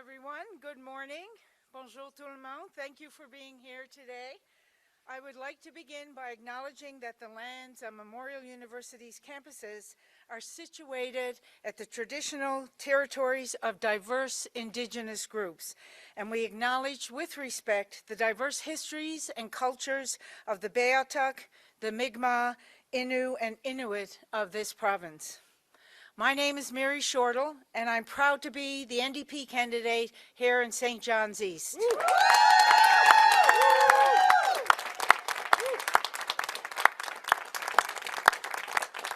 everyone. Good morning. Bonjour tout le monde. Thank you for being here today. I would like to begin by acknowledging that the lands on Memorial University's campuses are situated at the traditional territories of diverse Indigenous groups, and we acknowledge with respect the diverse histories and cultures of the Beothuk, the Mi'kmaq, Innu, and Inuit of this province. My name is Mary Shortall, and I'm proud to be the NDP candidate here in St. John's East.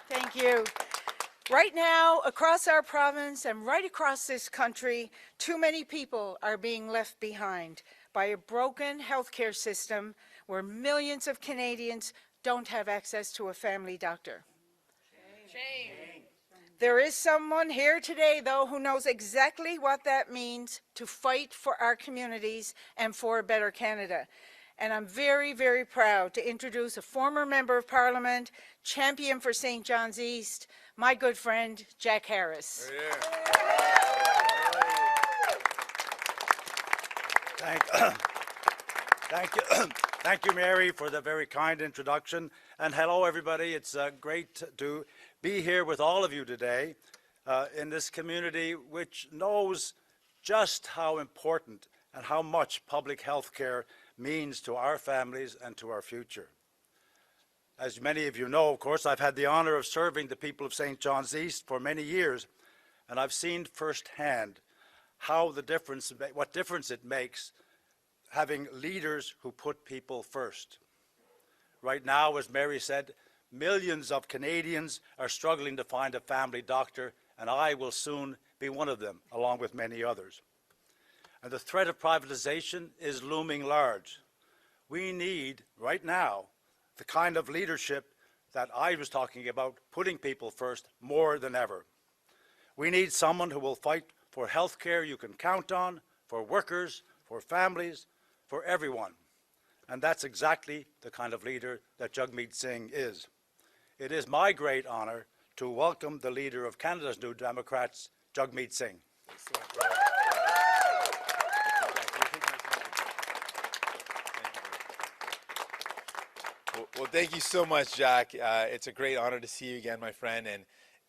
Thank you. Right now, across our province and right across this country, too many people are being left behind by a broken healthcare system where millions of Canadians don't have access to a family doctor. Shame. There is someone here today, though, who knows exactly what that means to fight for our communities and for a better Canada. And I'm very, very proud to introduce a former Member of Parliament, champion for St. John's East, my good friend, Jack Harris. Thank you, Mary, for the very kind introduction. And hello, everybody. It's great to be here with all of you today in this community which knows just how important and how much public health care means to our families and to our future. As many of you know, of course, I've had the honor of serving the people of St. John's East for many years, and I've seen firsthand how what difference it makes having leaders who put people first. Right now, as Mary said, millions of Canadians are struggling to find a family doctor, and I will soon be one of them, along with many others. And the threat of privatization is looming large. We need, right now, the kind of leadership that I was talking about, putting people first more than ever. We need someone who will fight for health care you can count on, for workers, for families, for everyone. And that's exactly the kind of leader that Jagmeet Singh is. It is my great honor to welcome the leader of Canada's New Democrats, Jagmeet Singh. Well, thank you so much, Jack. It's a great honor to see you again, my friend.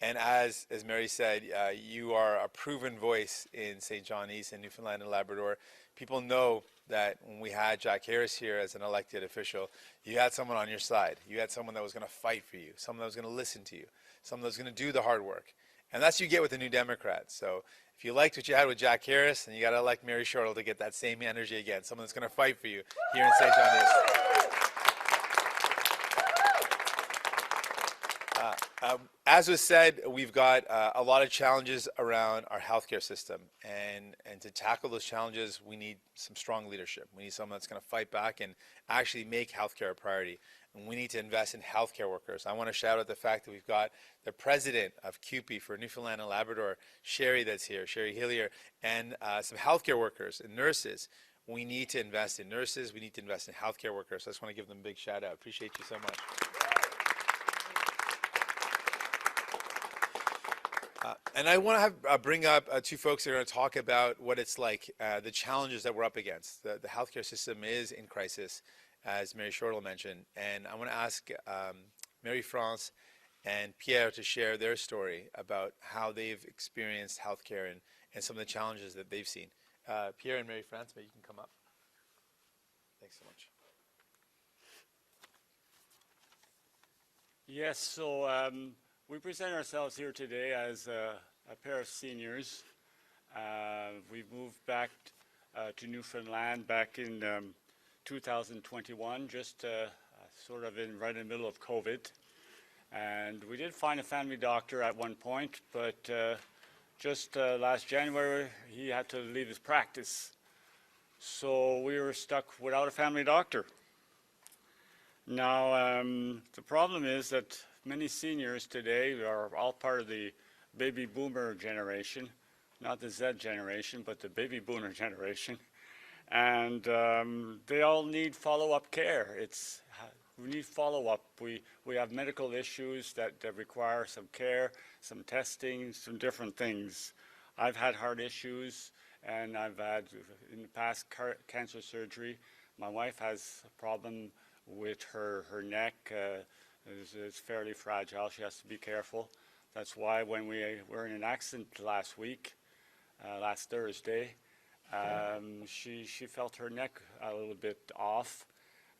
And as Mary said, you are a proven voice in St. John East and Newfoundland and Labrador. People know that when we had Jack Harris here as an elected official, you had someone on your side. You had someone that was going to fight for you, someone that was going to listen to you, someone that was going to do the hard work. And that's what you get with the New Democrats. So if you liked what you had with Jack Harris, then you got to elect Mary Shortall to get that same energy again, someone that's going to fight for you here in St. John East. As was said, we've got a lot of challenges around our healthcare system, and to tackle those challenges, we need some strong leadership. We need someone that's going to fight back and actually make healthcare a priority. And we need to invest in healthcare workers. I want to shout out the fact that we've got the president of CUPE for Newfoundland and Labrador, Sherry, that's here, Sherry Hillier, and some healthcare workers and nurses. We need to invest in nurses. We need to invest in healthcare workers. So I just want to give them a big shout out. Appreciate you so much. And I want to bring up two folks that are going to talk about what it's like, the challenges that we're up against. The healthcare system is in crisis, as Mary Shortall mentioned. And I want to ask Mary France and Pierre to share their story about how they've experienced healthcare and some of the challenges that they've seen. Pierre and Mary France, maybe you can come up. Thanks so much. Yes, so we present ourselves here today as a pair of seniors. We moved back to Newfoundland back in 2021, just sort of right in the middle of COVID. And we did find a family doctor at one point, but just last January, he had to leave his practice. So we were stuck without a family doctor. Now, the problem is that many seniors today are all part of the baby boomer generation, not the Z generation, but the baby boomer generation. And they all need follow-up care. We need follow-up. We have medical issues that require some care, some testing, some different things. I've had heart issues, and I've had in the past cancer surgery. My wife has a problem with her neck. It's fairly fragile. She has to be careful. That's why when we were in an accident last week, last Thursday, she felt her neck a little bit off,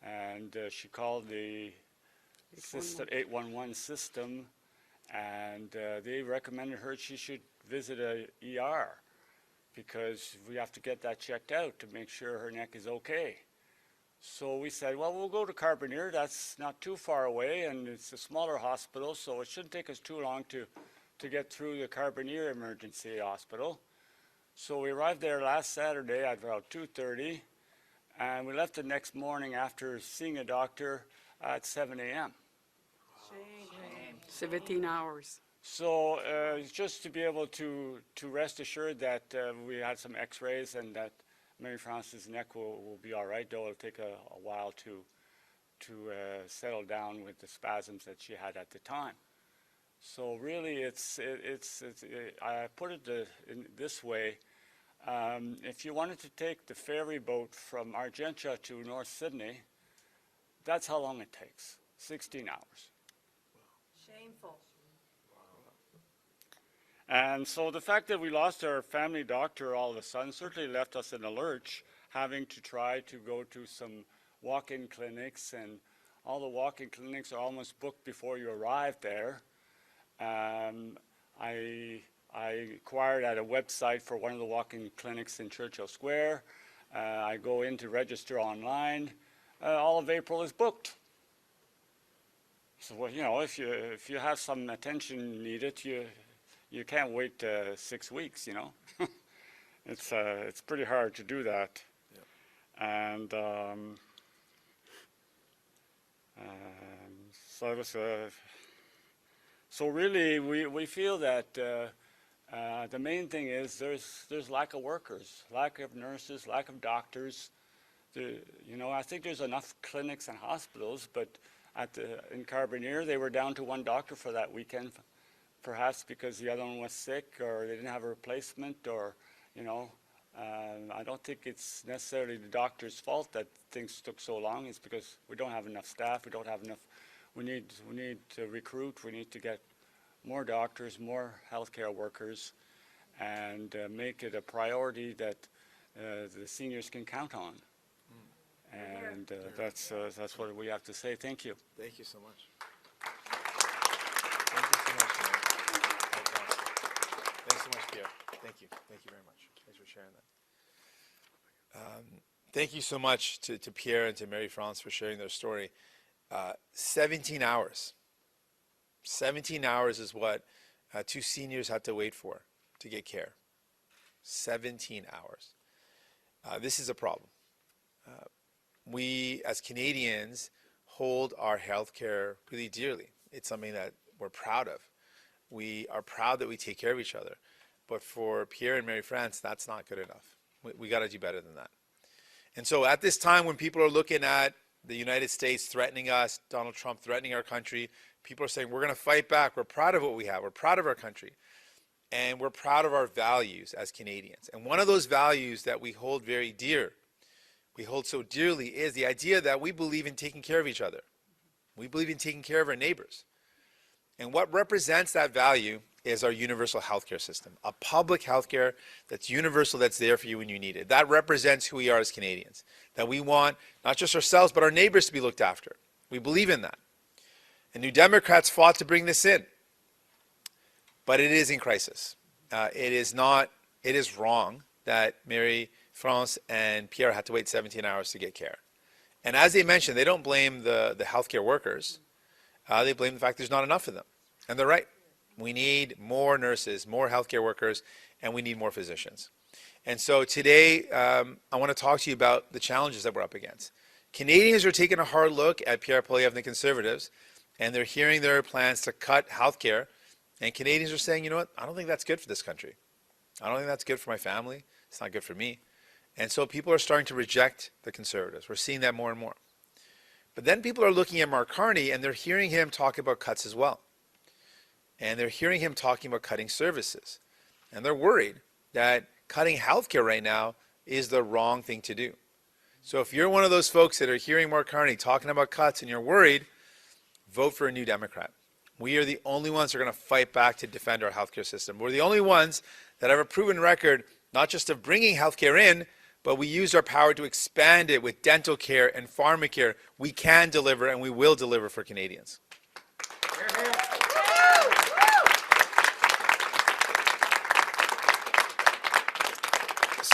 and she called the 811 system, and they recommended her she should visit a ER because we have to get that checked out to make sure her neck is okay. So we said, well, we'll go to Carbonear. That's not too far away, and it's a smaller hospital, so it shouldn't take us too long to get through the Carbonear Emergency Hospital. So we arrived there last Saturday at about 2:30, and we left the next morning after seeing a doctor at 7 a.m. 17 hours. So just to be able to rest assured that we had some x-rays and that Mary France's neck will be all right, though it'll take a while to settle down with the spasms that she had at the time. So really, I put it in this way. If you wanted to take the ferry boat from Argentia to North Sydney, that's how long it takes, 16 hours. Shameful. And so the fact that we lost our family doctor all of a sudden certainly left us in a lurch, having to try to go to some walk-in clinics, and all the walk-in clinics are almost booked before you arrive there. I inquired at a website for one of the walk-in clinics in Churchill Square. I go in to register online. All of April is booked. So, well, you know, if you have some attention needed, you can't wait 6 weeks, you know. It's pretty hard to do that. Yeah. And so it was, so really we feel that the main thing is there's lack of workers, lack of nurses, lack of doctors. You know, I think there's enough clinics and hospitals, but in Carbonear they were down to one doctor for that weekend. Perhaps because the other one was sick, or they didn't have a replacement, or, you know, I don't think it's necessarily the doctor's fault that things took so long. It's because we don't have enough staff, we don't have enough, we need to recruit, we need to get more doctors, more healthcare workers, and make it a priority that the seniors can count on. And that's what we have to say. Thank you. Thank you so much. Thank you so much, Mary. Thanks so much, Pierre. Thank you. Thank you very much. Thanks for sharing that. Thank you so much to Pierre and to Mary France for sharing their story. 17 hours. 17 hours is what two seniors had to wait for to get care. 17 hours. This is a problem. We, as Canadians, hold our healthcare really dearly. It's something that we're proud of. We are proud that we take care of each other. But for Pierre and Mary France, that's not good enough. We got to do better than that. And so at this time when people are looking at the United States threatening us, Donald Trump threatening our country, people are saying, we're going to fight back. We're proud of what we have. We're proud of our country. And we're proud of our values as Canadians. And one of those values that we hold very dear, we hold so dearly, is the idea that we believe in taking care of each other. We believe in taking care of our neighbors. And what represents that value is our universal healthcare system, a public healthcare that's universal, that's there for you when you need it. That represents who we are as Canadians, that we want not just ourselves, but our neighbors to be looked after. We believe in that. And New Democrats fought to bring this in, but it is in crisis. It is wrong that Mary France and Pierre had to wait 17 hours to get care. And as they mentioned, they don't blame the healthcare workers. They blame the fact there's not enough of them. And they're right. We need more nurses, more healthcare workers, and we need more physicians. And so today, I want to talk to you about the challenges that we're up against. Canadians are taking a hard look at Pierre Poilievre and the Conservatives, and they're hearing their plans to cut healthcare. And Canadians are saying, you know what, I don't think that's good for this country. I don't think that's good for my family. It's not good for me. And so people are starting to reject the Conservatives. We're seeing that more and more. But then people are looking at Mark Carney, and they're hearing him talk about cuts as well. And they're hearing him talking about cutting services. And they're worried that cutting healthcare right now is the wrong thing to do. So if you're one of those folks that are hearing Mark Carney talking about cuts and you're worried, vote for a New Democrat. We are the only ones that are going to fight back to defend our healthcare system. We're the only ones that have a proven record, not just of bringing healthcare in, but we used our power to expand it with dental care and pharmacare. We can deliver and we will deliver for Canadians.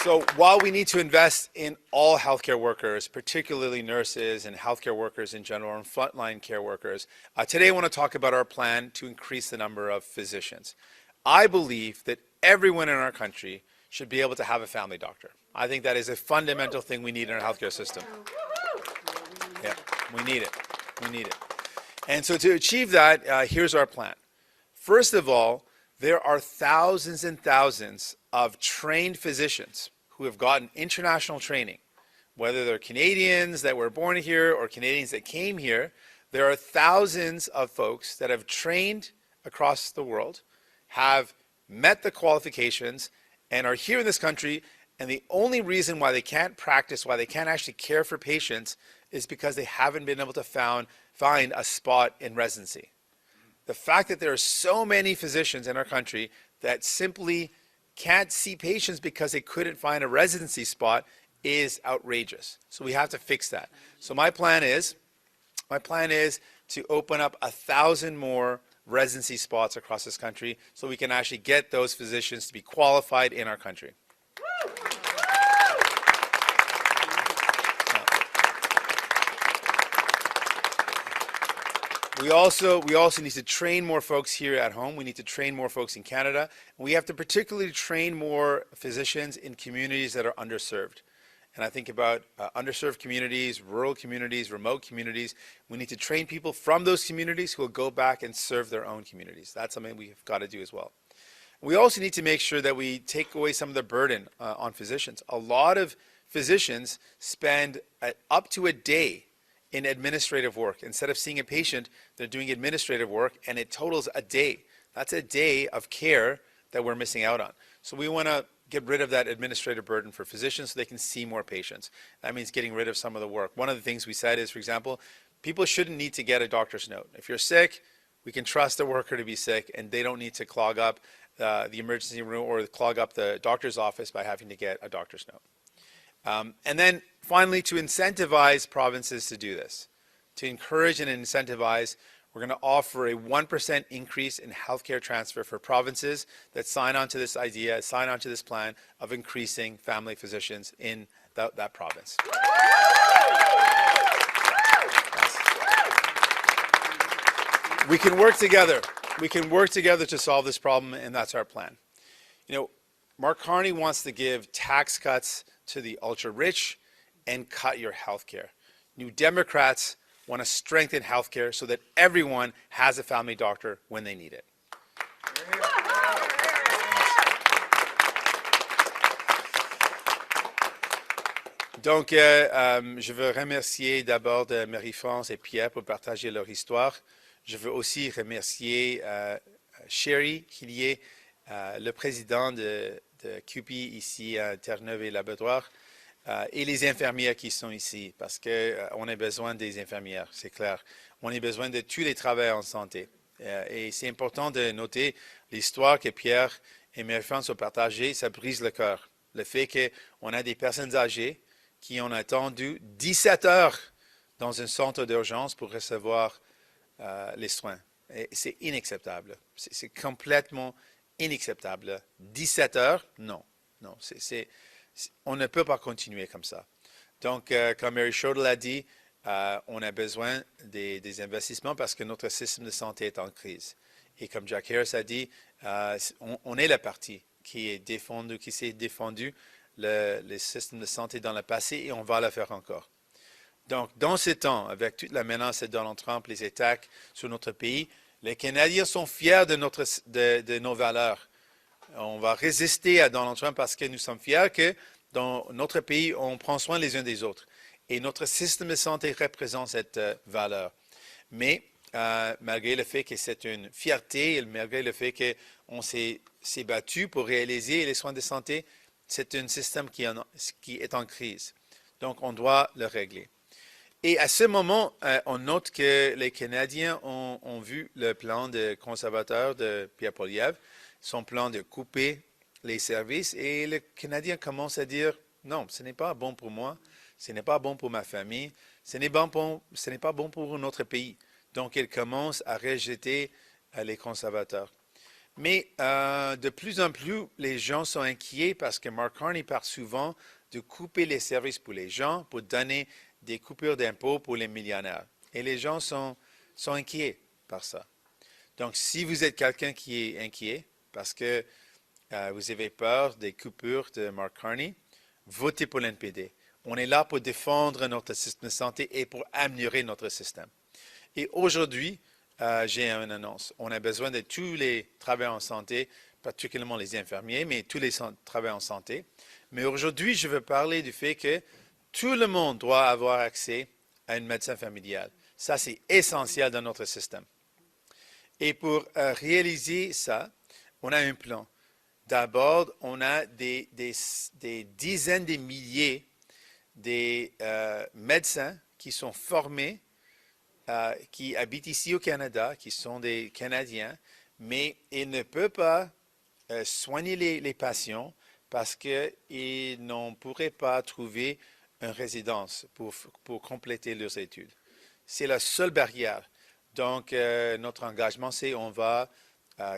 So while we need to invest in all healthcare workers, particularly nurses and healthcare workers in general and frontline care workers, today I want to talk about our plan to increase the number of physicians. I believe that everyone in our country should be able to have a family doctor. I think that is a fundamental thing we need in our healthcare system. Yeah, we need it. We need it. And so to achieve that, here's our plan. First of all, there are thousands and thousands of trained physicians who have gotten international training, whether they're Canadians that were born here or Canadians that came here. There are thousands of folks that have trained across the world, have met the qualifications, and are here in this country, and the only reason why they can't practice, why they can't actually care for patients, is because they haven't been able to find a spot in residency. The fact that there are so many physicians in our country that simply can't see patients because they couldn't find a residency spot is outrageous. So we have to fix that. So my plan is to open up 1,000 more residency spots across this country so we can actually get those physicians to be qualified in our country. We also need to train more folks here at home. We need to train more folks in Canada. We have to particularly train more physicians in communities that are underserved. And I think about underserved communities, rural communities, remote communities. We need to train people from those communities who will go back and serve their own communities. That's something we've got to do as well. We also need to make sure that we take away some of the burden on physicians. A lot of physicians spend up to a day in administrative work. Instead of seeing a patient, they're doing administrative work, and it totals a day. That's a day of care that we're missing out on. So we want to get rid of that administrative burden for physicians so they can see more patients. That means getting rid of some of the work. One of the things we said is, for example, people shouldn't need to get a doctor's note. If you're sick, we can trust the worker to be sick, and they don't need to clog up the emergency room or clog up the doctor's office by having to get a doctor's note. And then finally, to incentivize provinces to do this, to encourage and incentivize, we're going to offer a 1% increase in healthcare transfer for provinces that sign on to this idea, sign on to this plan of increasing family physicians in that province. Yes. We can work together. We can work together to solve this problem, and that's our plan. You know, Mark Carney wants to give tax cuts to the ultra-rich and cut your health care. New Democrats want to strengthen health care so that everyone has a family doctor when they need it. Donc, je veux remercier d'abord Mary Shortall et Pierre pour partager leur histoire. Je veux aussi remercier Sherry, qui est le président de QP ici à Terre-Neuve et Labrador, et les infirmières qui sont ici, parce qu'on a besoin des infirmières, c'est clair. On a besoin de tous les travailleurs en santé. Et c'est important de noter l'histoire que Pierre et Mary-France ont partagée, ça brise le cœur. Le fait qu'on a des personnes âgées qui ont attendu 17 heures dans un centre d'urgence pour recevoir les soins. C'est inacceptable. C'est complètement inacceptable. 17 heures, non. Non, on ne peut pas continuer comme ça. Donc, comme Mary Shortall a dit, on a besoin des investissements parce que notre système de santé est en crise. Et comme Jack Harris a dit, on est la partie qui s'est défendu le système de santé dans le passé et on va le faire encore. Donc, dans ces temps, avec toute la menace de Donald Trump, les attaques sur notre pays, les Canadiens sont fiers de nos valeurs. On va résister à Donald Trump parce que nous sommes fiers que dans notre pays, on prend soin les uns des autres. Et notre système de santé représente cette valeur. Mais malgré le fait que c'est une fierté, et malgré le fait qu'on s'est battu pour réaliser les soins de santé, C'est un système qui est en crise. Donc, on doit le régler. Et à ce moment, on note que les Canadiens ont vu le plan de conservateur de Pierre Poilievre, son plan de couper les services, et les Canadiens commencent à dire non, ce n'est pas bon pour moi, ce n'est pas bon pour ma famille, ce n'est pas bon pour notre pays. Donc, ils commencent à rejeter les conservateurs. Mais de plus en plus, les gens sont inquiets parce que Mark Carney parle souvent de couper les services pour les gens, pour donner des coupures d'impôts pour les millionnaires. Et les gens sont inquiets par ça. Donc, si vous êtes quelqu'un qui est inquiet parce que vous avez peur des coupures de Mark Carney, votez pour l'NPD. On est là pour défendre notre système de santé et pour améliorer notre système. Et aujourd'hui, j'ai une annonce. On a besoin de tous les travailleurs en santé, particulièrement les infirmiers, mais tous les travailleurs en santé. Mais aujourd'hui, je veux parler du fait que tout le monde doit avoir accès à un médecin familial. Ça, c'est essentiel dans notre système. Et pour réaliser ça, on a un plan. D'abord, on a des dizaines de milliers de médecins qui sont formés, qui habitent ici au Canada, qui sont des Canadiens, mais ils ne peuvent pas soigner les patients parce qu'ils n'en pourraient pas trouver une résidence pour compléter leurs études. C'est la seule barrière. Donc, notre engagement, c'est on va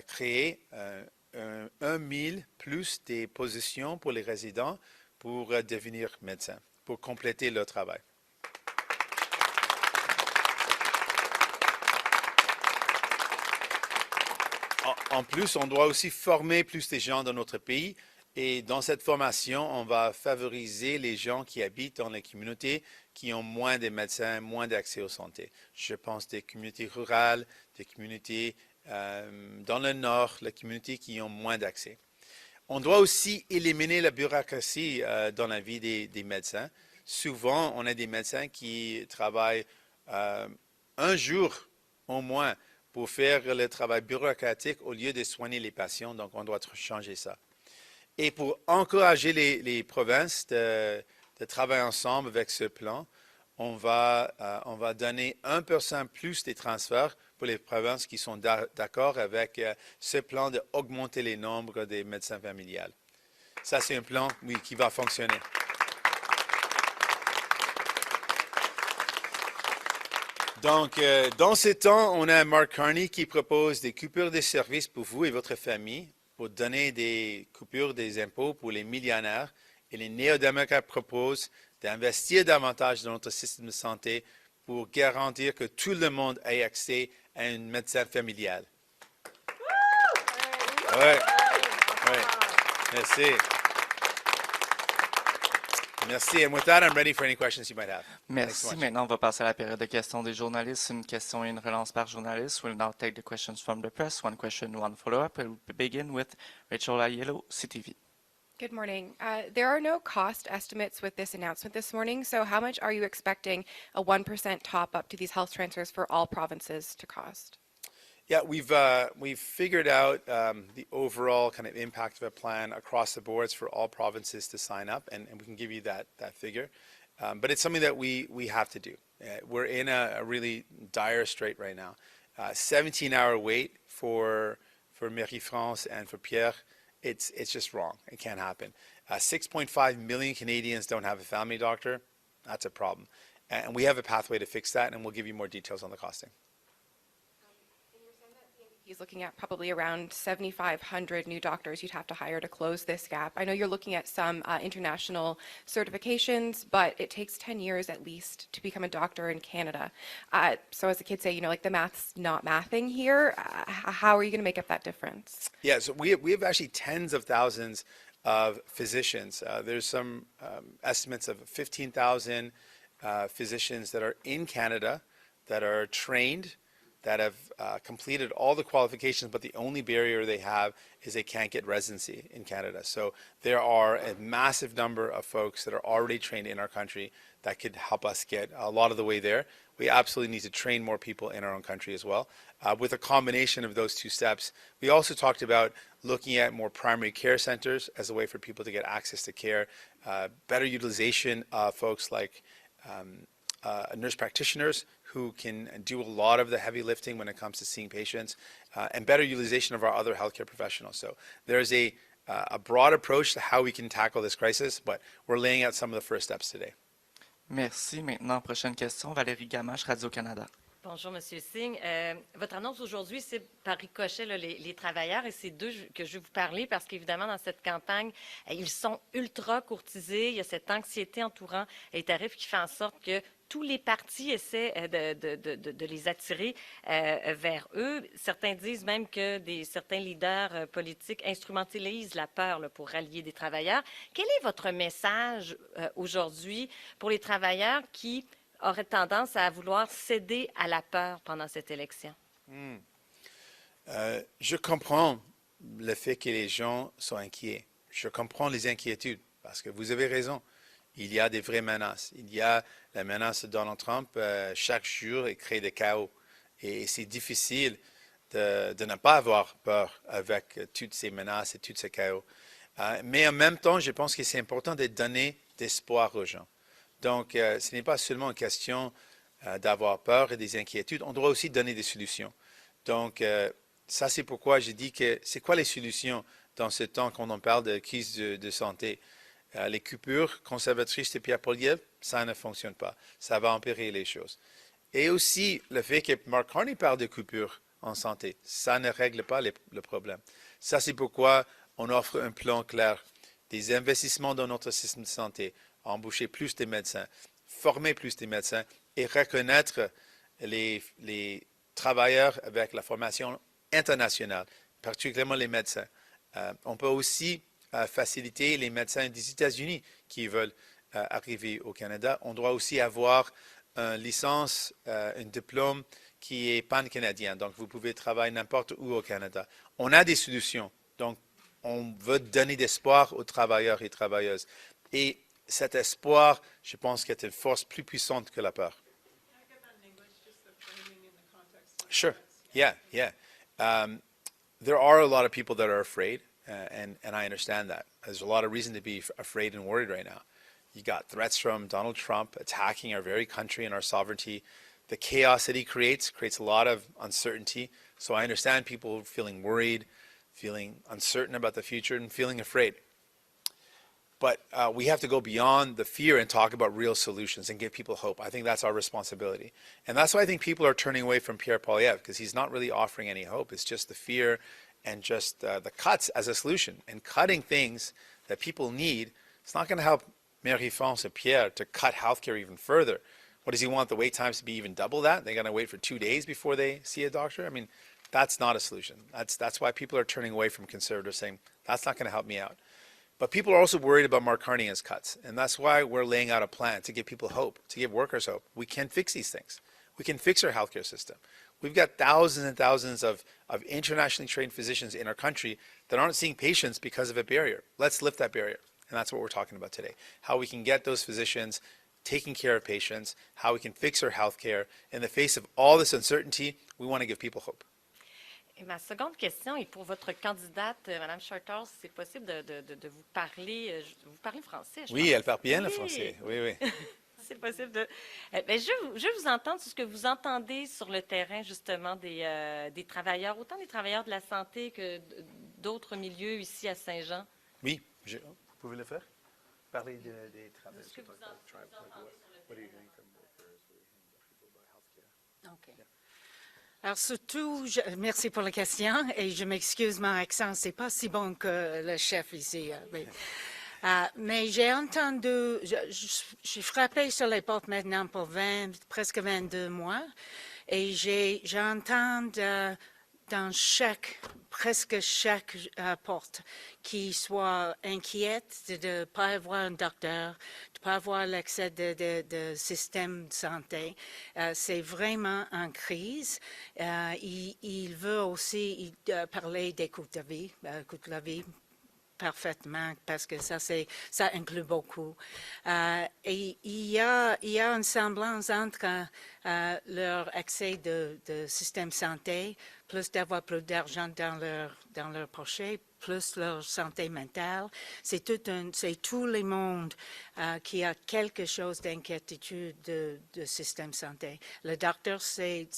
créer 1000 plus des positions pour les résidents pour devenir médecins, pour compléter leur travail. En plus, on doit aussi former plus de gens dans notre pays. Et dans cette formation, on va favoriser les gens qui habitent dans les communautés qui ont moins de médecins, moins d'accès aux santé. Je pense des communautés rurales, des communautés dans le nord, les communautés qui ont moins d'accès. On doit aussi éliminer la bureaucratie dans la vie des médecins. Souvent, on a des médecins qui travaillent un jour au moins pour faire le travail bureaucratique au lieu de soigner les patients. Donc, on doit changer ça. Et pour encourager les provinces de travailler ensemble avec ce plan, on va donner 1% plus des transferts pour les provinces qui sont d'accord avec ce plan d'augmenter les nombres des médecins familiales. Ça, c'est un plan, oui, qui va fonctionner. Donc, dans ce temps, on a Mark Carney qui propose des coupures de services pour vous et votre famille, pour donner des coupures des impôts pour les millionnaires. Et les néo-démocrates proposent d'investir davantage dans notre système de santé pour garantir que tout le monde ait accès à un médecin familial. Oui. Merci. Merci. And with that, I'm ready for any questions you might have. Merci. Maintenant, on va passer à la période de questions des journalistes. Une question et une relance par journaliste. We'll now take the questions from the press. One question, one follow-up. We'll begin with Rachel Aiello, CTV. Good morning. There are no cost estimates with this announcement this morning, so how much are you expecting a 1% top up to these health transfers for all provinces to cost? Yeah, we've figured out the overall kind of impact of a plan across the boards for all provinces to sign up, and we can give you that figure. But it's something that we have to do. We're in a really dire strait right now. 17-hour wait for Mary France and for Pierre. It's just wrong. It can't happen. 6.5 million Canadians don't have a family doctor. That's a problem. And we have a pathway to fix that, and we'll give you more details on the costing. He's looking at probably around 7,500 new doctors you'd have to hire to close this gap. I know you're looking at some international certifications, but it takes 10 years at least to become a doctor in Canada. So as the kids say, you know, like the math's not mathing here. How are you going to make up that difference? Yeah, so we have actually tens of thousands of physicians. There's some estimates of 15,000 physicians that are in Canada that are trained, that have completed all the qualifications, but the only barrier they have is they can't get residency in Canada. So there are a massive number of folks that are already trained in our country that could help us get a lot of the way there. we absolutely need to train more people in our own country as well. With a combination of those two steps, we also talked about looking at more primary care centers as a way for people to get access to care, better utilization of folks like nurse practitioners who can do a lot of the heavy lifting when it comes to seeing patients, and better utilization of our other healthcare professionals. So there's a broad approach to how we can tackle this crisis, but we're laying out some of the first steps today. Merci. Maintenant, prochaine question, Valérie Gamache, Radio-Canada. Bonjour, Monsieur Singh. Votre annonce aujourd'hui, c'est par ricochet là, les travailleurs, et c'est d'eux que je vais vous parler parce qu'évidemment, dans cette campagne, ils sont ultra courtisés. Il y a cette anxiété entourant les tarifs qui fait en sorte que tous les partis essaient de les attirer vers eux. Certains disent même que certains leaders politiques instrumentalisent la peur là, pour rallier des travailleurs. Quel est votre message aujourd'hui pour les travailleurs qui auraient tendance à vouloir céder à la peur pendant cette élection? Je comprends le fait que les gens sont inquiets. Je comprends les inquiétudes parce que vous avez raison. Il y a des vraies menaces. Il y a la menace de Donald Trump chaque jour et crée des chaos. Et c'est difficile de ne pas avoir peur avec toutes ces menaces et tous ces chaos. Mais en même temps, je pense que c'est important de donner d'espoir aux gens. Donc, ce n'est pas seulement une question d'avoir peur et des inquiétudes. On doit aussi donner des solutions. Donc, ça, c'est pourquoi j'ai dit que c'est quoi les solutions dans ce temps quand on parle de crise de santé? Les coupures conservatrices de Pierre Poilievre, ça ne fonctionne pas. Ça va empirer les choses. Et aussi, le fait que Mark Carney parle de coupures en santé, ça ne règle pas le problème. Ça, c'est pourquoi on offre un plan clair, des investissements dans notre système de santé, embaucher plus de médecins, former plus de médecins et reconnaître les travailleurs avec la formation internationale, particulièrement les médecins. On peut aussi faciliter les médecins des États-Unis qui veulent arriver au Canada. On doit aussi avoir une licence, un diplôme qui est pan-canadien. Donc, vous pouvez travailler n'importe où au Canada. On a des solutions. Donc, on veut donner d'espoir aux travailleurs et travailleuses. Et cet espoir, je pense qu'il est une force plus puissante que la peur. Sure. Yeah. There are a lot of people that are afraid. And I understand that. There's a lot of reason to be afraid and worried right now. You got threats from Donald Trump attacking our very country and our sovereignty. The chaos that he creates a lot of uncertainty. So I understand people feeling worried, feeling uncertain about the future, and feeling afraid. But we have to go beyond the fear and talk about real solutions and give people hope. I think that's our responsibility. And that's why I think people are turning away from Pierre Poilievre, because he's not really offering any hope. It's just the fear and just the cuts as a solution. And cutting things that people need, it's not going to help Mary France and Pierre to cut healthcare even further. What does he want, the wait times to be even double that? They're going to wait for 2 days before they see a doctor? I mean, that's not a solution. That's why people are turning away from conservatives, saying, that's not going to help me out. But people are also worried about Mark Carney and his cuts. And that's why we're laying out a plan to give people hope, to give workers hope. We can fix these things. We can fix our healthcare system. We've got thousands and thousands of internationally trained physicians in our country that aren't seeing patients because of a barrier. Let's lift that barrier. And that's what we're talking about today. How we can get those physicians taking care of patients, how we can fix our healthcare. In the face of all this uncertainty, we want to give people hope. Et ma seconde question est pour votre candidate, Mme Shortall, si c'est possible de vous parler. Vous parlez français, je Oui, pense. elle parle bien le Oui. français. Oui. C'est possible de. Je veux vous entendre sur ce que vous entendez sur le terrain, justement, des travailleurs, autant des travailleurs de la santé que d'autres milieux ici à Saint-Jean. Oui, vous pouvez le faire? Parler des travailleurs. Ce que vous entendez sur le terrain. OK. Alors surtout, merci pour la question et je m'excuse, mon accent, c'est pas si bon que le chef ici. Mais j'ai entendu, je suis frappée sur les portes maintenant pour presque 22 mois et j'entends dans presque chaque porte qui soit inquiète de ne pas avoir un docteur, de ne pas avoir l'accès de système de santé. C'est vraiment en crise. Il veut aussi parler des coûts de vie, parfaitement parce que ça inclut beaucoup. Et il y a une semblance entre leur accès de système santé, plus d'avoir plus d'argent dans leur poche, plus leur santé mentale. C'est tout le monde qui a quelque chose d'inquiétude de système santé. Le docteur, c'est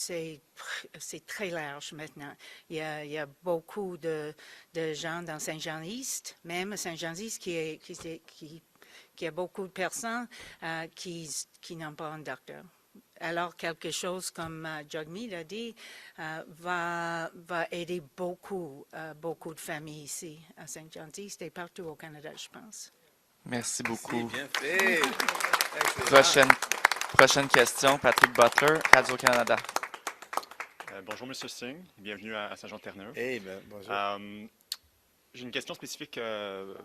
très large maintenant. Il y a beaucoup de gens dans Saint-Jean-East, même à Saint-Jean-East, qui a beaucoup de personnes qui n'ont pas un docteur. Alors, quelque chose comme Jagmeet a dit va aider beaucoup de familles ici à Saint-Jean-East et partout au Canada, je pense. Merci beaucoup. Bien fait. Excellent. Prochaine question, Patrick Butler, Radio-Canada. Bonjour, M. Singh. Bienvenue à Saint-Jean-Terre-Neuve. Hey, bonjour. J'ai une question spécifique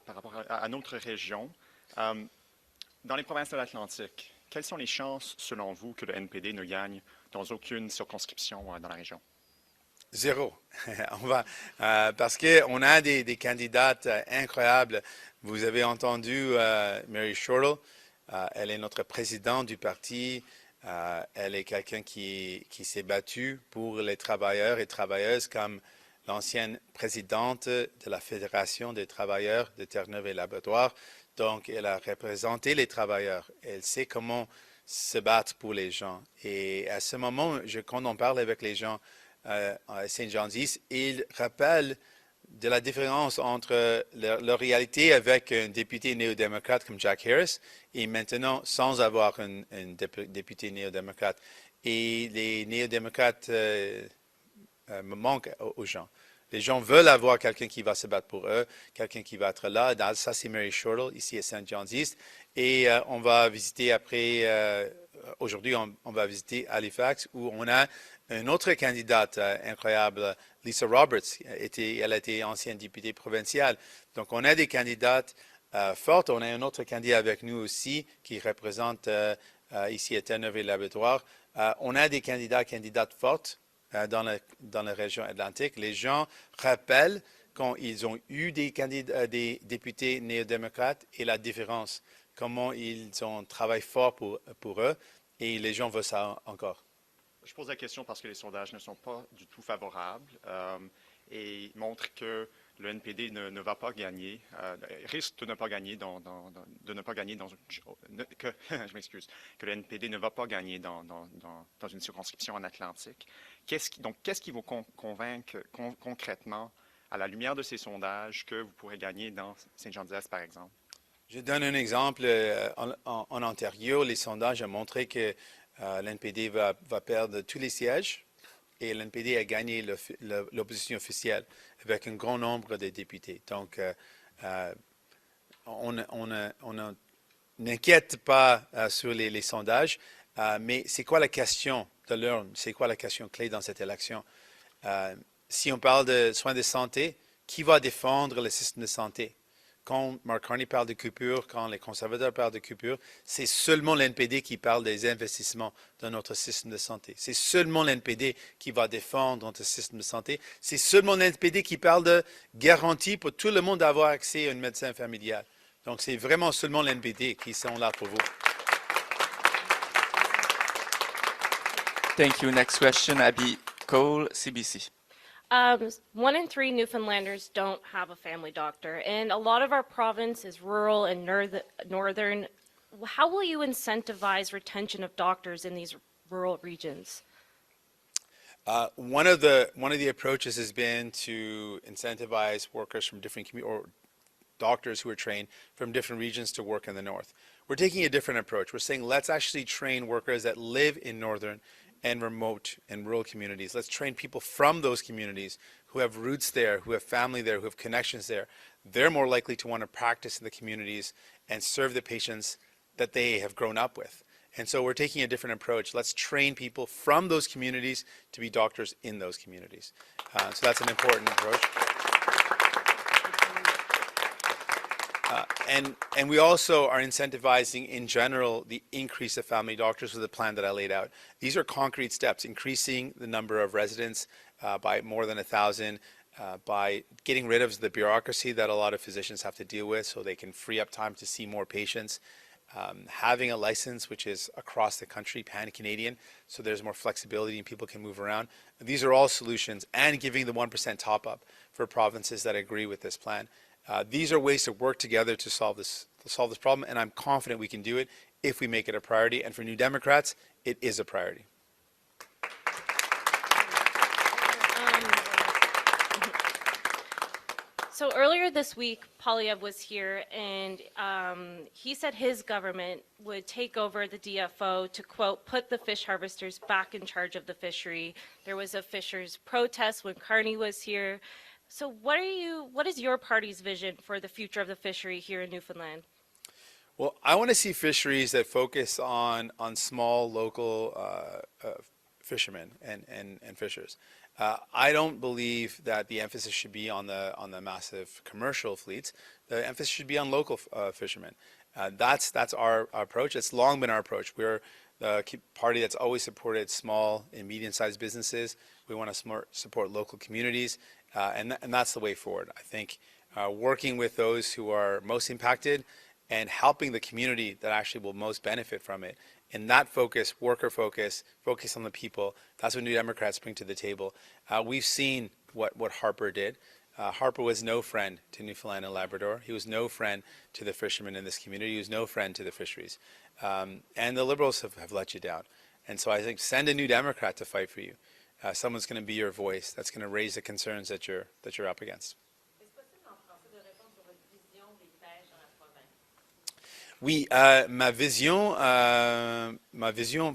par rapport à notre région. Dans les provinces de l'Atlantique, quelles sont les chances, selon vous, que le NPD ne gagne dans aucune circonscription dans la région? Zéro. Parce qu'on a des candidates incroyables. Vous avez entendu Mary Shortall. Elle est notre présidente du parti. Elle est quelqu'un qui s'est battu pour les travailleurs et travailleuses, comme l'ancienne présidente de la Fédération des travailleurs de Terre-Neuve et Labrador. Donc, elle a représenté les travailleurs. Elle sait comment se battre pour les gens. Et à ce moment, quand on parle avec les gens à Saint-Jean-East, ils rappellent de la différence entre leur réalité avec un député néo-démocrate comme Jack Harris et maintenant sans avoir un député néo-démocrate. Et les néo-démocrates manquent aux gens. Les gens veulent avoir quelqu'un qui va se battre pour eux, quelqu'un qui va être là. Ça, c'est Mary Shortall, ici à Saint-Jean-East. Et on va visiter après, aujourd'hui, on va visiter Halifax, où on a une autre candidate incroyable, Lisa Roberts. Elle a été ancienne députée provinciale. Donc, on a des candidates fortes. On a un autre candidat avec nous aussi qui représente ici à Terre-Neuve et Labrador. On a des candidates fortes dans la région atlantique. Les gens rappellent quand ils ont eu des députés néo-démocrates et la différence, comment ils ont travaillé fort pour eux, et les gens veulent ça encore. Je pose la question parce que les sondages ne sont pas du tout favorables et montrent que le NPD ne va pas gagner, risque de ne pas gagner je m'excuse, que le NPD ne va pas gagner dans une circonscription en Atlantique. Qu'est-ce qui vous convainc concrètement, à la lumière de ces sondages, que vous pourrez gagner dans Saint-Jean-d'Est, par exemple? Je donne un exemple. En Ontario, les sondages ont montré que l'NPD va perdre tous les sièges et l'NPD a gagné l'opposition officielle avec un grand nombre de députés. Donc, on n'inquiète pas sur les sondages, mais c'est quoi la question de l'urne? C'est quoi la question clé dans cette élection? Si on parle de soins de santé, qui va défendre le système de santé? Quand Mark Carney parle de coupure, quand les conservateurs parlent de coupure, c'est seulement l'NPD qui parle des investissements dans notre système de santé. C'est seulement l'NPD qui va défendre notre système de santé. C'est seulement l'NPD qui parle de garantie pour tout le monde d'avoir accès à un médecin familial. Donc, c'est vraiment seulement l'NPD qui sont là pour vous. Thank you. Next question, Abby Cole, CBC. 1 in 3 Newfoundlanders don't have a family doctor, and a lot of our province is rural and northern. How will you incentivize retention of doctors in these rural regions? One of the approaches has been to incentivize workers from different communities, or doctors who are trained from different regions to work in the north. We're taking a different approach. We're saying let's actually train workers that live in northern and remote and rural communities. Let's train people from those communities who have roots there, who have family there, who have connections there. They're more likely to want to practice in the communities and serve the patients that they have grown up with. And so we're taking a different approach. Let's train people from those communities to be doctors in those communities. So that's an important approach. And we also are incentivizing, in general, the increase of family doctors with the plan that I laid out. These are concrete steps, increasing the number of residents by more than 1,000, by getting rid of the bureaucracy that a lot of physicians have to deal with so they can free up time to see more patients. Having a license which is across the country, pan-Canadian, so there's more flexibility and people can move around. These are all solutions, and giving the 1% top-up for provinces that agree with this plan. These are ways to work together to solve this problem, and I'm confident we can do it if we make it a priority. And for New Democrats, it is a priority. So earlier this week, Polyev was here, and he said his government would take over the DFO to, quote, put the fish harvesters back in charge of the fishery. There was a fishers protest when Carney was here. So what is your party's vision for the future of the fishery here in Newfoundland? Well, I want to see fisheries that focus on small local fishermen and fishers. I don't believe that the emphasis should be on the massive commercial fleets. The emphasis should be on local fishermen. That's our approach. It's long been our approach. We're the party that's always supported small and medium-sized businesses. We want to support local communities, and that's the way forward. I think working with those who are most impacted and helping the community that actually will most benefit from it. And that focus, worker focus on the people, that's what New Democrats bring to the table. We've seen what Harper did. Harper was no friend to Newfoundland and Labrador. He was no friend to the fishermen in this community. He was no friend to the fisheries. And the Liberals have let you down. And so I think send a New Democrat to fight for you. Someone's going to be your voice. That's going to raise the concerns that you're up against. Oui, ma vision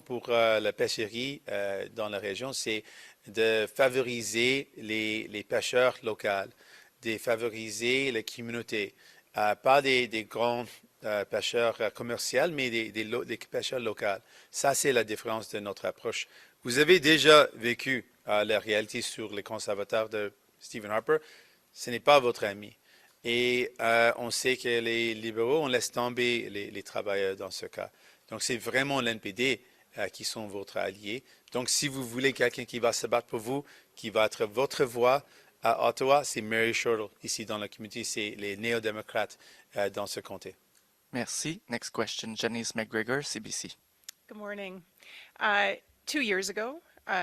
pour la pêcherie dans la région, c'est de favoriser les pêcheurs locaux, de favoriser les communautés, pas des grands pêcheurs commerciaux, mais des pêcheurs locaux. Ça, c'est la différence de notre approche. Vous avez déjà vécu la réalité sur les conservateurs de Stephen Harper. Ce n'est pas votre ami. Et on sait que les libéraux, on laisse tomber les travailleurs dans ce cas. Donc, c'est vraiment l'NPD qui sont votre allié. Donc, si vous voulez quelqu'un qui va se battre pour vous, qui va être votre voix à Ottawa, c'est Mary Shortall. Ici, dans la communauté, c'est les néo-démocrates dans ce comté. Merci. Next question, Janice McGregor, CBC. Good morning. 2 years ago,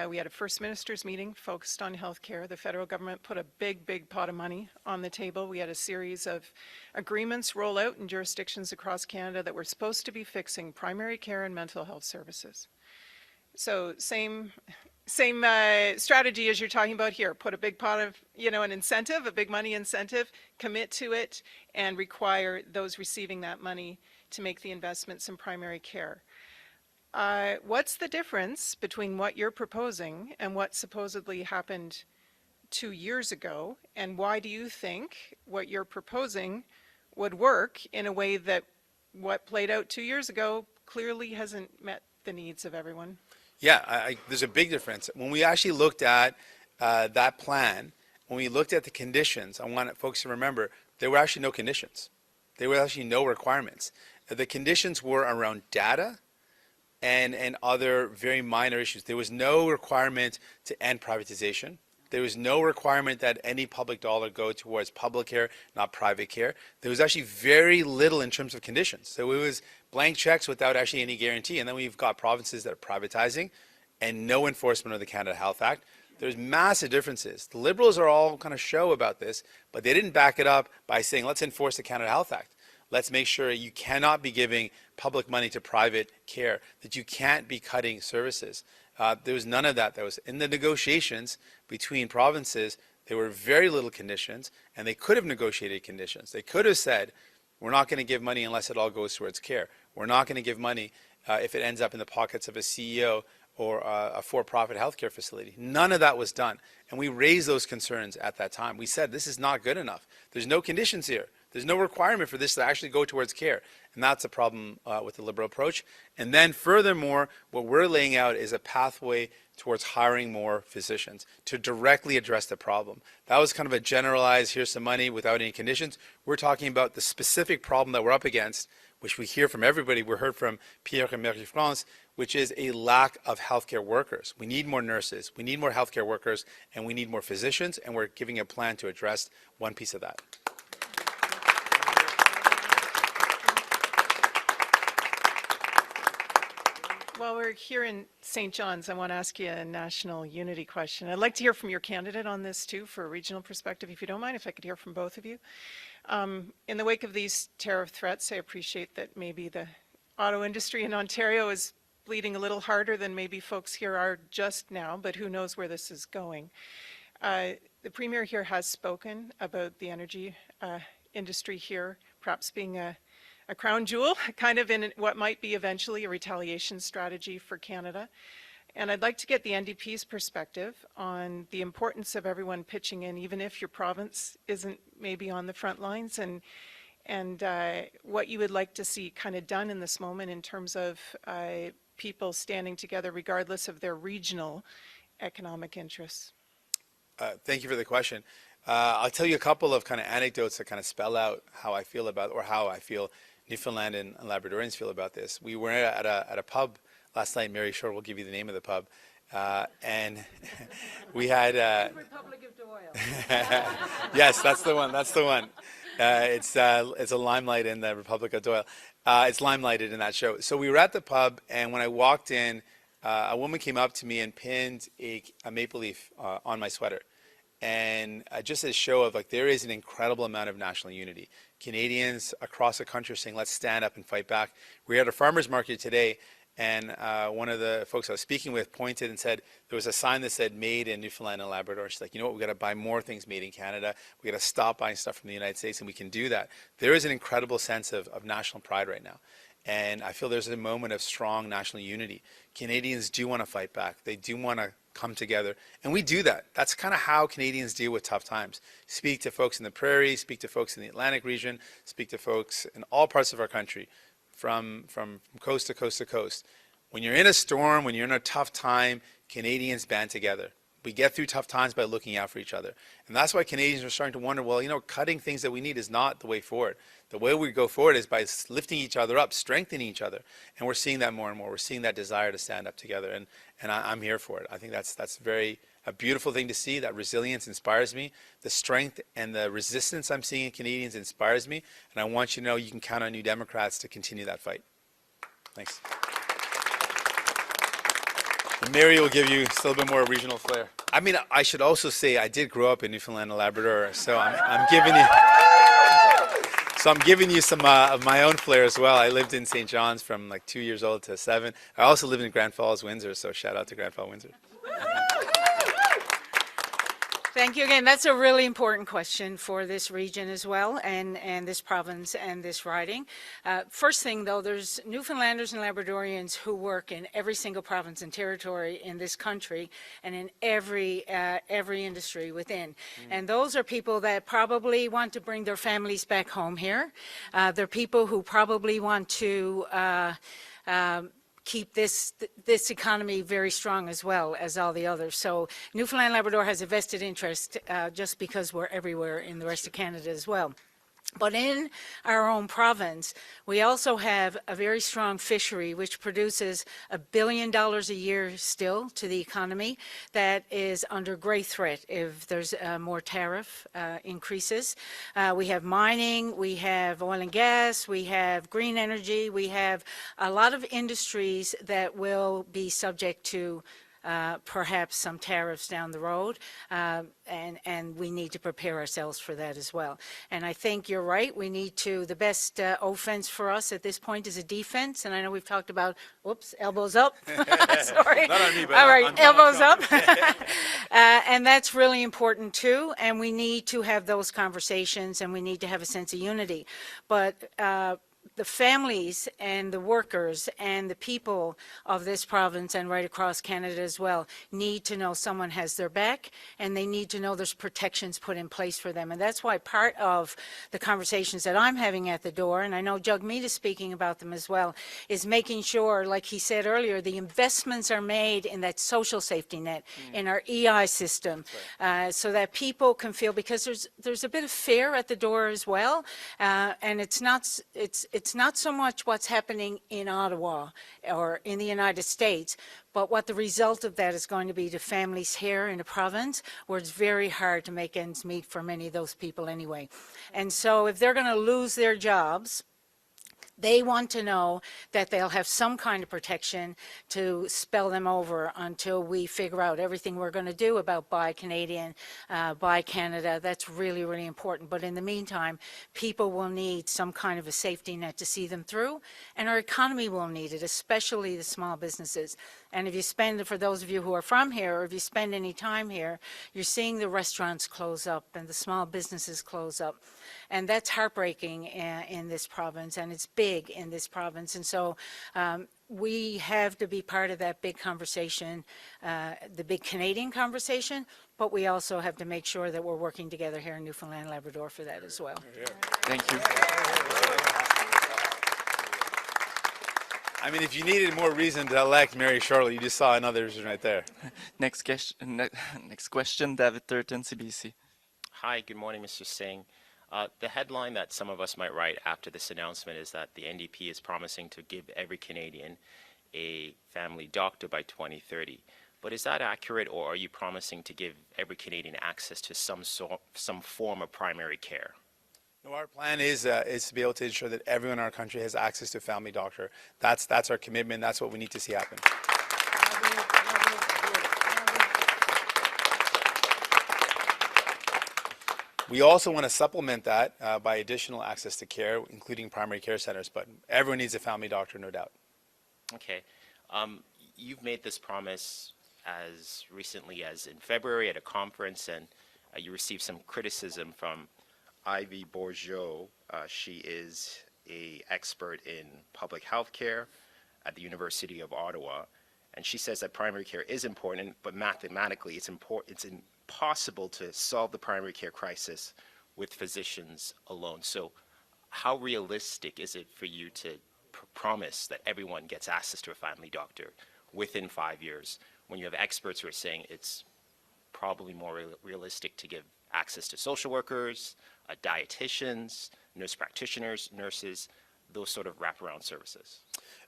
we had a First Minister's meeting focused on healthcare. The federal government put a big pot of money on the table. We had a series of agreements roll out in jurisdictions across Canada that were supposed to be fixing primary care and mental health services. So same strategy as you're talking about here. Put a big pot of, an incentive, a big money incentive, commit to it, and require those receiving that money to make the investments in primary care. What's the difference between what you're proposing and what supposedly happened 2 years ago? And why do you think what you're proposing would work in a way that what played out 2 years ago clearly hasn't met the needs of everyone? Yeah, there's a big difference. When we actually looked at that plan, when we looked at the conditions, I want folks to remember, there were actually no conditions. There were actually no requirements. The conditions were around data and other very minor issues. There was no requirement to end privatization. There was no requirement that any public dollar go towards public care, not private care. There was actually very little in terms of conditions. So it was blank checks without actually any guarantee. And then we've got provinces that are privatizing and no enforcement of the Canada Health Act. There's massive differences. The Liberals are all kind of show about this, but they didn't back it up by saying, let's enforce the Canada Health Act. Let's make sure you cannot be giving public money to private care, that you can't be cutting services. There was none of that. That was in the negotiations between provinces. There were very little conditions, and they could have negotiated conditions. They could have said, we're not going to give money unless it all goes towards care. We're not going to give money if it ends up in the pockets of a CEO or a for-profit healthcare facility. None of that was done. And we raised those concerns at that time. We said, this is not good enough. There's no conditions here. There's no requirement for this to actually go towards care. And that's a problem with the Liberal approach. And then furthermore, what we're laying out is a pathway towards hiring more physicians to directly address the problem. That was kind of a generalized, here's some money without any conditions. We're talking about the specific problem that we're up against, which we hear from everybody. We heard from Pierre and Mary Shortall. which is a lack of healthcare workers. We need more nurses, we need more healthcare workers, and we need more physicians, and we're giving a plan to address one piece of that. While we're here in St. John's, I want to ask you a national unity question. I'd like to hear from your candidate on this too, for a regional perspective, if you don't mind, if I could hear from both of you. In the wake of these tariff threats, I appreciate that maybe the auto industry in Ontario is bleeding a little harder than maybe folks here are just now, but who knows where this is going. The Premier here has spoken about the energy industry here perhaps being a crown jewel, kind of in what might be eventually a retaliation strategy for Canada. And I'd like to get the NDP's perspective on the importance of everyone pitching in, even if your province isn't maybe on the front lines, and what you would like to see kind of done in this moment in terms of people standing together regardless of their regional economic interests. Thank you for the question. I'll tell you a couple of kind of anecdotes that kind of spell out how I feel about, or how I feel Newfoundland and Labradorians feel about this. We were at a pub last night. Mary Shortall will give you the name of the pub. And we had... Republic of Doyle. Yes, that's the one. That's the one. It's a limelight in the Republic of Doyle. It's limelighted in that show. So we were at the pub, and when I walked in, a woman came up to me and pinned a maple leaf on my sweater. And just a show of, like, there is an incredible amount of national unity. Canadians across the country are saying, let's stand up and fight back. We were at a farmer's market today, and one of the folks I was speaking with pointed and said there was a sign that said made in Newfoundland and Labrador. She's like, you know what, we've got to buy more things made in Canada. We've got to stop buying stuff from the United States, and we can do that. There is an incredible sense of national pride right now. And I feel there's a moment of strong national unity. Canadians do want to fight back. They do want to come together. And we do that. That's kind of how Canadians deal with tough times. Speak to folks in the prairie, speak to folks in the Atlantic region, speak to folks in all parts of our country, from coast to coast to coast. When you're in a storm, when you're in a tough time, Canadians band together. We get through tough times by looking out for each other. And that's why Canadians are starting to wonder, well, you know, cutting things that we need is not the way forward. The way we go forward is by lifting each other up, strengthening each other. And we're seeing that more and more. We're seeing that desire to stand up together. And I'm here for it. I think that's a beautiful thing to see. That resilience inspires me. The strength and the resistance I'm seeing in Canadians inspires me. And I want you to know you can count on New Democrats to continue that fight. Thanks. And Mary will give you still a bit more regional flair. I mean, I should also say I did grow up in Newfoundland and Labrador, so I'm giving you some of my own flair as well. I lived in St. John's from like 2 years old to 7. I also lived in Grand Falls, Windsor, so shout out to Grand Falls, Windsor. Thank you again. That's a really important question for this region as well, and this province and this riding. First thing, though, there's Newfoundlanders and Labradorians who work in every single province and territory in this country and in every industry within. And those are people that probably want to bring their families back home here. They're people who probably want to keep this economy very strong as well as all the others. So Newfoundland and Labrador has a vested interest just because we're everywhere in the rest of Canada as well. But in our own province, we also have a very strong fishery which produces $1 billion a year still to the economy that is under great threat if there's more tariff increases. We have mining, we have oil and gas, we have green energy, we have a lot of industries that will be subject to perhaps some tariffs down the road, and we need to prepare ourselves for that as well. And I think you're right, we need to, the best offense for us at this point is a defense, and I know we've talked about, whoops, elbows up, sorry. Not on me, but all right, on elbows up. And that's really important too, and we need to have those conversations, and we need to have a sense of unity. But the families and the workers and the people of this province and right across Canada as well need to know someone has their back, and they need to know there's protections put in place for them. And that's why part of the conversations that I'm having at the door, and I know Jagmeet is speaking about them as well, is making sure, like he said earlier, the investments are made in that social safety net, in our EI system, so that people can feel, because there's a bit of fear at the door as well, and it's it's not so much what's happening in Ottawa or in the United States, but what the result of that is going to be to families here in the province, where it's very hard to make ends meet for many of those people anyway. And so if they're going to lose their jobs, they want to know that they'll have some kind of protection to spell them over until we figure out everything we're going to do about Buy Canadian, Buy Canada. That's really, really important. But in the meantime, people will need some kind of a safety net to see them through, and our economy will need it, especially the small businesses. And if you spend, for those of you who are from here, or if you spend any time here, you're seeing the restaurants close up and the small businesses close up. And that's heartbreaking in this province, and it's big in this province. And so we have to be part of that big conversation, the big Canadian conversation, but we also have to make sure that we're working together here in Newfoundland and Labrador for that as well. Thank you. I mean, if you needed more reason to elect Mary Shortall, you just saw another reason right there. Next question, David Turton, CBC. Hi, good morning, Mr. Singh. The headline that some of us might write after this announcement is that the NDP is promising to give every Canadian a family doctor by 2030. But is that accurate, or are you promising to give every Canadian access to some form of primary care? No, our plan is to be able to ensure that everyone in our country has access to a family doctor. That's our commitment. That's what we need to see happen. We also want to supplement that by additional access to care, including primary care centers, but everyone needs a family doctor, no doubt. Okay. You've made this promise as recently as in February at a conference, and you received some criticism from Ivy Bourgeot. She is an expert in public health care at the University of Ottawa, and she says that primary care is important, but mathematically it's impossible to solve the primary care crisis with physicians alone. So how realistic is it for you to promise that everyone gets access to a family doctor within 5 years, when you have experts who are saying it's probably more realistic to give access to social workers, dietitians, nurse practitioners, nurses, those sort of wraparound services?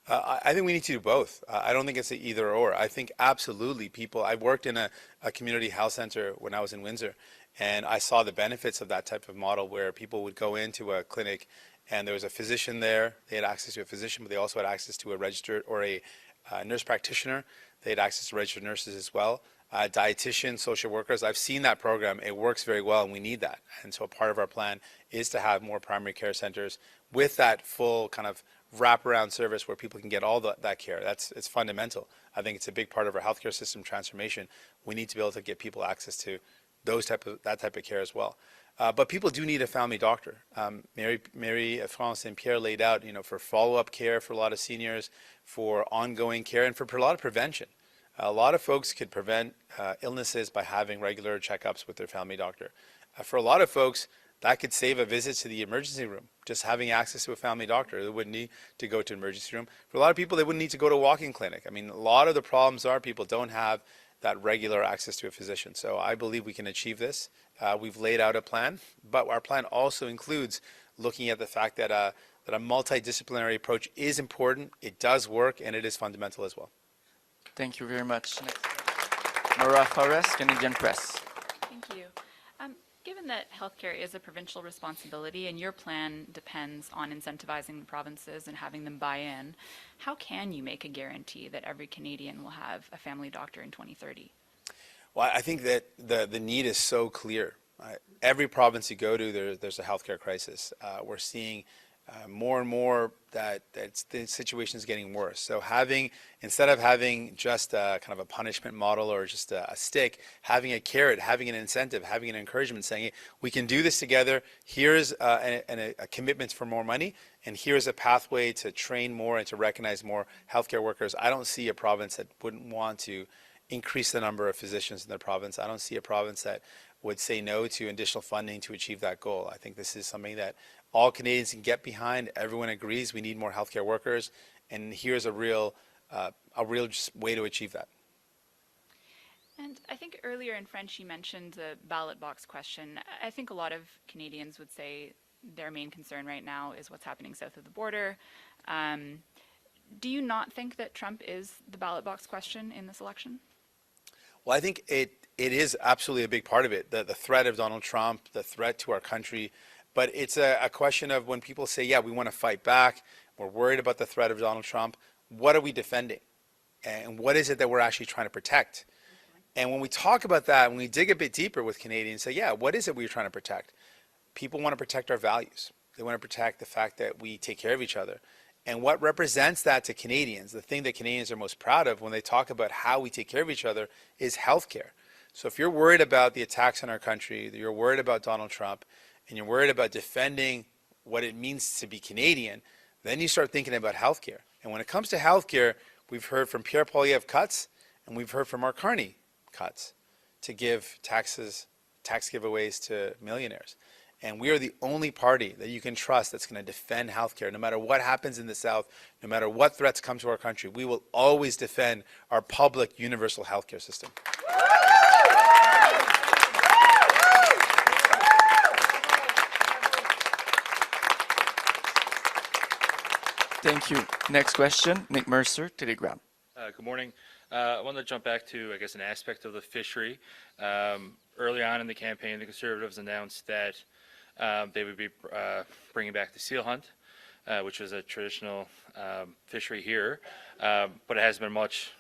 I think we need to do both. I don't think it's an either or. I think absolutely people, I worked in a community health center when I was in Windsor, and I saw the benefits of that type of model where people would go into a clinic and there was a physician there. They had access to a physician, but they also had access to a registered or a nurse practitioner. They had access to registered nurses as well. Dietitians, social workers. I've seen that program. It works very well, and we need that. And so part of our plan is to have more primary care centers with that full kind of wraparound service where people can get all that care. It's fundamental. I think it's a big part of our healthcare system transformation. We need to be able to get people access to that type of care as well. But people do need a family doctor. Mary France and Pierre laid out, for follow-up care for a lot of seniors, for ongoing care, and for a lot of prevention. A lot of folks could prevent illnesses by having regular checkups with their family doctor. For a lot of folks, that could save a visit to the emergency room, just having access to a family doctor. They wouldn't need to go to an emergency room. For a lot of people, they wouldn't need to go to a walk-in clinic. I mean, a lot of the problems are people don't have that regular access to a physician. So I believe we can achieve this. We've laid out a plan, but our plan also includes looking at the fact that a multidisciplinary approach is important, it does work, and it is fundamental as well. Thank you very much. Next. Maura Forrest, Canadian Press. Thank you. Given that healthcare is a provincial responsibility and your plan depends on incentivizing the provinces and having them buy in, how can you make a guarantee that every Canadian will have a family doctor in 2030? Well, I think that the need is so clear. Every province you go to, there's a healthcare crisis. We're seeing more and more that the situation is getting worse. So instead of having just a kind of a punishment model or just a stick, having a carrot, having an incentive, having an encouragement, saying, hey, we can do this together. Here's a commitment for more money, and here's a pathway to train more and to recognize more healthcare workers. I don't see a province that wouldn't want to increase the number of physicians in their province. I don't see a province that would say no to additional funding to achieve that goal. I think this is something that all Canadians can get behind. Everyone agrees we need more healthcare workers, and here's a real way to achieve that. And I think earlier in French you mentioned the ballot box question. I think a lot of Canadians would say their main concern right now is what's happening south of the border. Do you not think that Trump is the ballot box question in this election? Well, I think it is absolutely a big part of it, the threat of Donald Trump, the threat to our country. But it's a question of when people say, yeah, we want to fight back, we're worried about the threat of Donald Trump, what are we defending? And what is it that we're actually trying to protect? And when we talk about that, when we dig a bit deeper with Canadians, say, yeah, what is it we're trying to protect? People want to protect our values. They want to protect the fact that we take care of each other. And what represents that to Canadians, the thing that Canadians are most proud of when they talk about how we take care of each other, is healthcare. So if you're worried about the attacks on our country, you're worried about Donald Trump, and you're worried about defending what it means to be Canadian, then you start thinking about healthcare. And when it comes to healthcare, we've heard from Pierre Poilievre cuts, and we've heard from Mark Carney cuts to give tax giveaways to millionaires. And we are the only party that you can trust that's going to defend healthcare. No matter what happens in the South, no matter what threats come to our country, we will always defend our public universal healthcare system. Thank you. Next question, Nick Mercer, Telegram. Good morning. I wanted to jump back to, I guess, an aspect of the fishery. Early on in the campaign, the Conservatives announced that they would be bringing back the seal hunt, which was a traditional fishery here, but it hasn't been much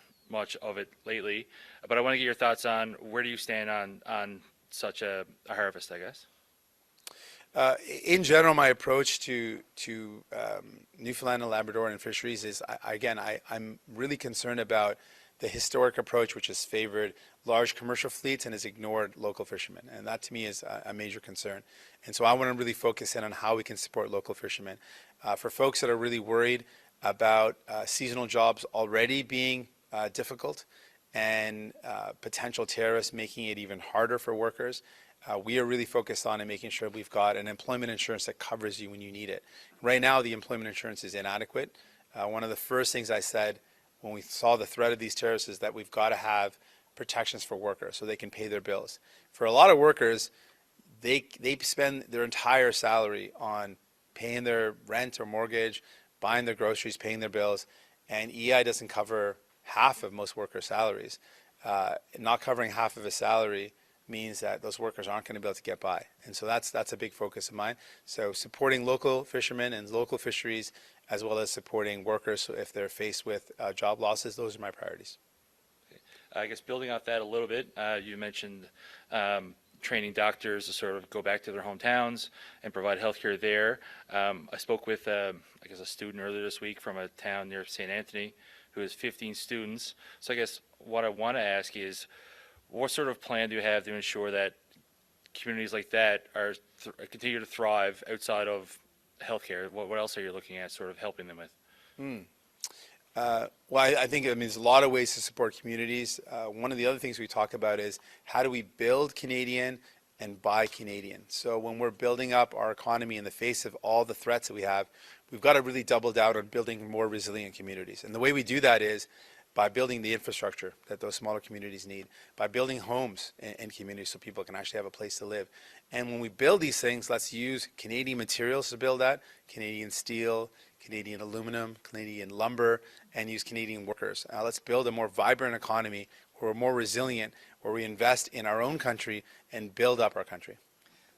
of it lately. But I want to get your thoughts on where do you stand on such a harvest, I guess? In general, my approach to Newfoundland and Labrador and fisheries is, I'm really concerned about the historic approach, which has favored large commercial fleets and has ignored local fishermen. And that, to me, is a major concern. And so I want to really focus in on how we can support local fishermen. For folks that are really worried about seasonal jobs already being difficult and potential tariffs making it even harder for workers, we are really focused on and making sure we've got an employment insurance that covers you when you need it. Right now, the employment insurance is inadequate. One of the first things I said when we saw the threat of these tariffs is that we've got to have protections for workers so they can pay their bills. For a lot of workers, they spend their entire salary on paying their rent or mortgage, buying their groceries, paying their bills, and EI doesn't cover half of most workers' salaries. Not covering half of a salary means that those workers aren't going to be able to get by. And so that's a big focus of mine. So supporting local fishermen and local fisheries, as well as supporting workers so if they're faced with job losses, those are my priorities. I guess building off that a little bit, you mentioned training doctors to sort of go back to their hometowns and provide healthcare there. I spoke with, I guess, a student earlier this week from a town near St. Anthony who has 15 students. So I guess what I want to ask is, what sort of plan do you have to ensure that communities like that are continue to thrive outside of healthcare? What else are you looking at sort of helping them with? Well, I think there's a lot of ways to support communities. One of the other things we talk about is how do we build Canadian and buy Canadian? So when we're building up our economy in the face of all the threats that we have, we've got to really double down on building more resilient communities. And the way we do that is by building the infrastructure that those smaller communities need, by building homes in communities so people can actually have a place to live. And when we build these things, let's use Canadian materials to build that, Canadian steel, Canadian aluminum, Canadian lumber, and use Canadian workers. Let's build a more vibrant economy where we're more resilient, where we invest in our own country and build up our country.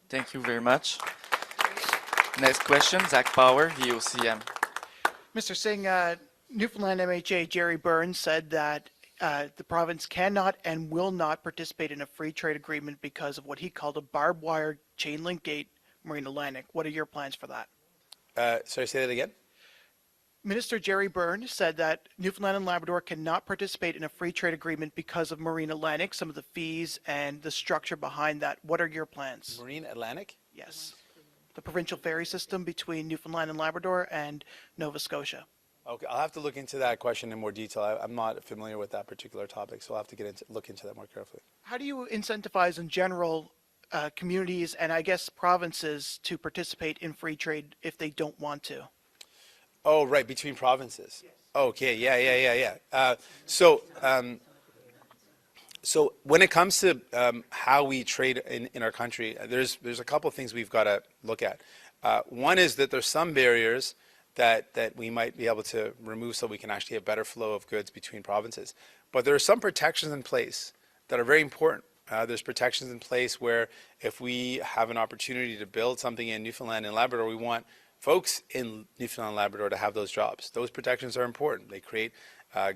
Thank you very much. Next question, Zach Power, VOCM. Mr. Singh, Newfoundland MHA Jerry Burns said that the province cannot and will not participate in a free trade agreement because of what he called a barbed wire chain link gate Marine Atlantic. What are your plans for that? Sorry, say that again? Minister Jerry Burns said that Newfoundland and Labrador cannot participate in a free trade agreement because of Marine Atlantic, some of the fees and the structure behind that. What are your plans? Marine Atlantic? Yes. The provincial ferry system between Newfoundland and Labrador and Nova Scotia. Okay, I'll have to look into that question in more detail. I'm not familiar with that particular topic, so I'll have to look into that more carefully. How do you incentivize in general communities and I guess provinces to participate in free trade if they don't want to? Oh, right, between provinces. Yes. Okay, yeah. So when it comes to how we trade in our country, there's a couple of things we've got to look at. One is that there's some barriers that we might be able to remove so we can actually have better flow of goods between provinces. But there are some protections in place that are very important. There's protections in place where if we have an opportunity to build something in Newfoundland and Labrador, we want folks in Newfoundland and Labrador to have those jobs. Those protections are important. They create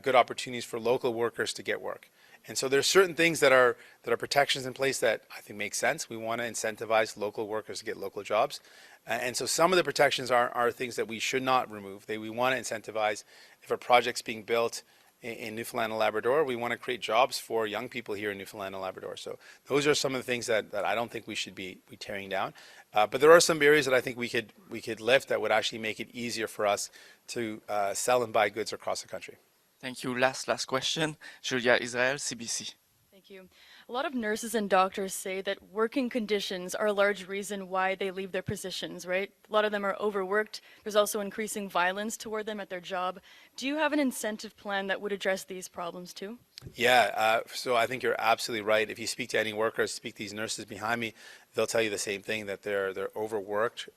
good opportunities for local workers to get work. And so there's certain things that are protections in place that I think make sense. We want to incentivize local workers to get local jobs. And so some of the protections are things that we should not remove. We want to incentivize if a project's being built in Newfoundland and Labrador, we want to create jobs for young people here in Newfoundland and Labrador. So those are some of the things that I don't think we should be tearing down. But there are some barriers that I think we could lift that would actually make it easier for us to sell and buy goods across the country. Thank you. Last question. Julia Israel, CBC. Thank you. A lot of nurses and doctors say that working conditions are a large reason why they leave their positions, right? A lot of them are overworked. There's also increasing violence toward them at their job. Do you have an incentive plan that would address these problems too? Yeah, so I think you're absolutely right. If you speak to any workers, speak to these nurses behind me, they'll tell you the same thing, that they're overworked,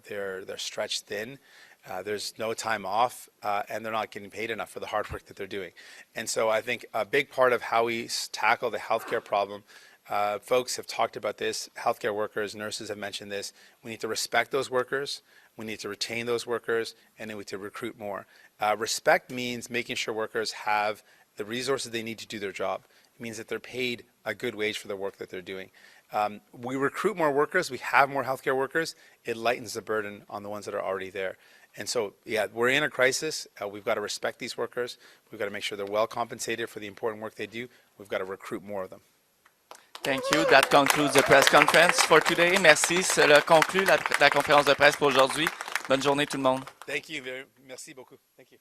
they're stretched thin. There's no time off, and they're not getting paid enough for the hard work that they're doing. And so I think a big part of how we tackle the healthcare problem, folks have talked about this, healthcare workers, nurses have mentioned this, we need to respect those workers, we need to retain those workers, and then we need to recruit more. Respect means making sure workers have the resources they need to do their job. It means that they're paid a good wage for the work that they're doing. We recruit more workers, we have more healthcare workers, it lightens the burden on the ones that are already there. And so, yeah, we're in a crisis. We've got to respect these workers. We've got to make sure they're well compensated for the important work they do. We've got to recruit more of them. Thank you. That concludes the press conference for today. Merci. Cela conclut la conférence de presse pour aujourd'hui. Bonne journée tout le monde. Thank you. Merci beaucoup. Thank you.